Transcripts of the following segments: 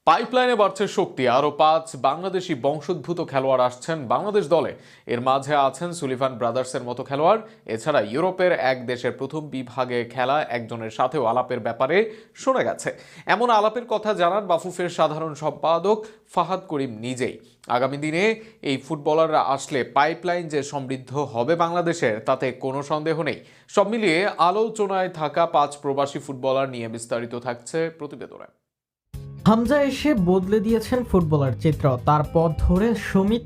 পাইপলাইনে বাড়ছে শক্তি, আরও 5 বাংলাদেশি বংশোদ্ভূত খেলোয়াড় আসছেন বাংলাদেশ দলে। এর মাঝে আছেন সুলিভান ব্রাদার্সের মতো খেলোয়াড়। এছাড়া ইউরোপের এক দেশের প্রথম বিভাগে খেলা একজনের সাথেও আলাপের ব্যাপারে শোনা গেছে। এমন আলাপের কথা জানান বাফুফের সাধারণ সম্পাদক ফাহাদ করিম নিজেই। আগামী দিনে এই ফুটবলাররা আসলে পাইপলাইন যে সমৃদ্ধ হবে বাংলাদেশের, তাতে কোনো সন্দেহ নেই। সব মিলিয়ে আলোচনায় থাকা 5 প্রবাসী ফুটবলার নিয়ে বিস্তারিত থাকছে প্রতিবেদনে। হামজা এসে বদলে দিয়েছেন ফুটবলার চিত্র। তার পথ ধরে সুমিত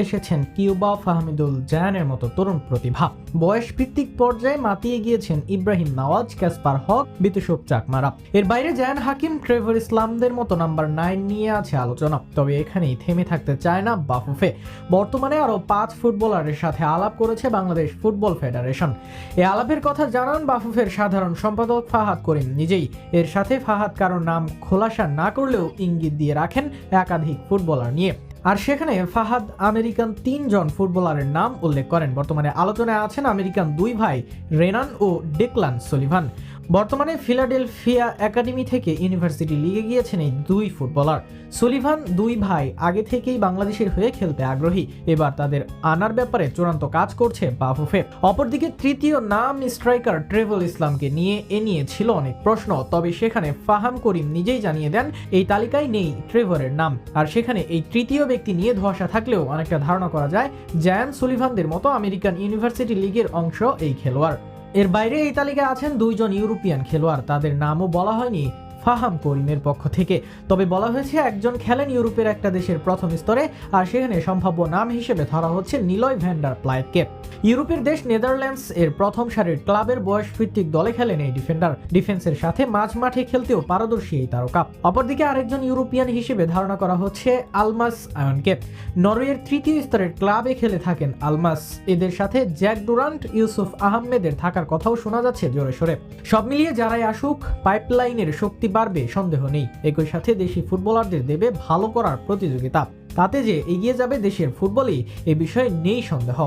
এসেছেন কিউবা, ফাহমিদুল জায়ানের মতো তরুণ প্রতিভা। বয়স ভিত্তিক পর্যায়ে মাতিয়ে গিয়েছেন ইব্রাহিম নওয়াজ, ক্যাসপার হক, বিতুসুফ চাকমারা। এর বাইরে জায়ান হাকিম, ট্রেভর ইসলামদের মতো নাম্বার 9 নিয়ে আছে আলোচনা। তবে এখানেই থেমে থাকতে চায় না বাফুফে। বর্তমানে আরো 5 ফুটবলারের সাথে আলাপ করেছে বাংলাদেশ ফুটবল ফেডারেশন। এই আলাপের কথা জানান বাফুফের সাধারণ সম্পাদক ফাহাদ করিম নিজেই। এর সাথে ফাহাদ কারো নাম খোলাসা না করলেও ইঙ্গিত দিয়ে রাখেন একাধিক ফুটবলার নিয়ে। আর সেখানে ফাহাদ আমেরিকান 3 জন ফুটবলারের নাম উল্লেখ করেন। বর্তমানে আলোচনায় আছেন আমেরিকান 2 ভাই রেনান ও ডেকলান সুলিভান। বর্তমানে ফিলাডেলফিয়া একাডেমি থেকে ইউনিভার্সিটি লিগে গিয়েছেন এই 2 ফুটবলার। সুলিভান 2 ভাই আগে থেকেই বাংলাদেশের হয়ে খেলতে আগ্রহী। এবার তাদের আনার ব্যাপারে চূড়ান্ত কাজ করছে বাফুফে। অপরদিকে তৃতীয় নাম স্ট্রাইকার ট্রেভর ইসলামকে নিয়ে ছিল অনেক প্রশ্ন। তবে সেখানে ফাহাম করিম নিজেই জানিয়ে দেন এই তালিকায় নেই ট্রেভরের নাম। আর সেখানে এই তৃতীয় ব্যক্তি নিয়ে ধোঁয়াশা থাকলেও অনেকটা ধারণা করা যায় জায়ান সুলিভানদের মতো আমেরিকান ইউনিভার্সিটি লিগের অংশ এই খেলোয়াড়। এর বাইরে এই তালিকায় আছেন 2 জন ইউরোপিয়ান খেলোয়াড়। তাদের নামও বলা হয়নি ফাহাম করিমের পক্ষ থেকে। তবে বলা হয়েছে একজন খেলেন ইউরোপের একটা দেশের প্রথম স্তরে, আর সেখানে সম্ভাব্য নাম হিসেবে ধরা হচ্ছে নিলয় ভ্যান্ডার প্লাইটকে। ইউরোপের দেশ নেদারল্যান্ডস এর প্রথম সারির ক্লাবের বয়স ভিত্তিক দলে খেলেন এই ডিফেন্ডার। ডিফেন্সের সাথে মাঝ মাঠে খেলতেও পারদর্শী এই তারকা। অপরদিকে আরেকজন ইউরোপিয়ান হিসেবে ধারণা করা হচ্ছে আলমাস আয়নকে। নরওয়ের তৃতীয় স্তরের ক্লাবে খেলে থাকেন আলমাস। এদের সাথে জ্যাক ডুরান্ট, ইউসুফ আহমেদের থাকার কথাও শোনা যাচ্ছে জোরে সোরে। সব মিলিয়ে যারাই আসুক, পাইপলাইনের শক্তি বাড়বে সন্দেহ নেই। একই সাথে দেশি ফুটবলারদের দেবে ভালো করার প্রতিযোগিতা। তাতে যে এগিয়ে যাবে দেশের ফুটবলই, এ বিষয়ে নেই সন্দেহ।